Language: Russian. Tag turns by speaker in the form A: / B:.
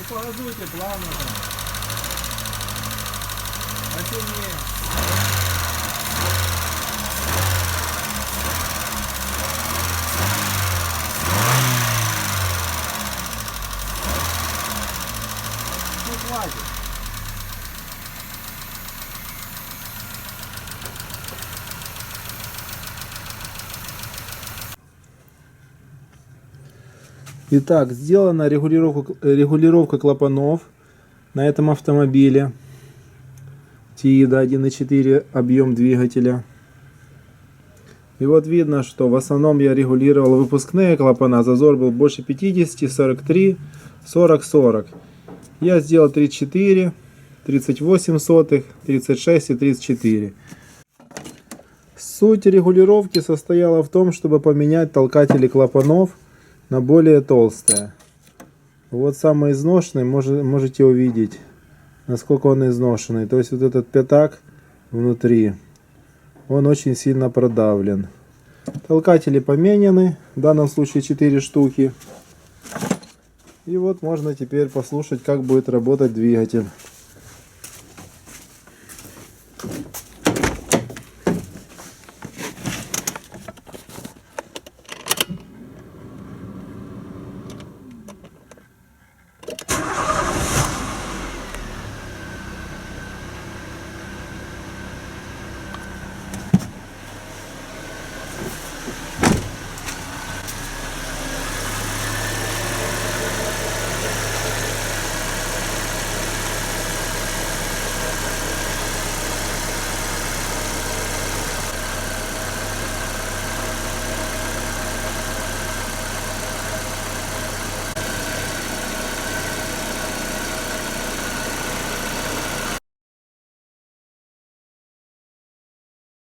A: Газуйте плавно там. Посильнее. Ну хватит. Итак, сделана регулировка клапанов на этом автомобиле. Тиида 1.4 объем двигателя. И вот видно, что в основном я регулировал выпускные клапана. Зазор был больше 50, 43, 40, 40. Я сделал 34, 38 сотых, 36 и 34. Суть регулировки состояла в том, чтобы поменять толкатели клапанов на более толстые. Вот самый изношенный, можете увидеть, насколько он изношенный. То есть вот этот пятак внутри, он очень сильно продавлен. Толкатели поменены, в данном случае 4 штуки. И вот можно теперь послушать, как будет работать двигатель.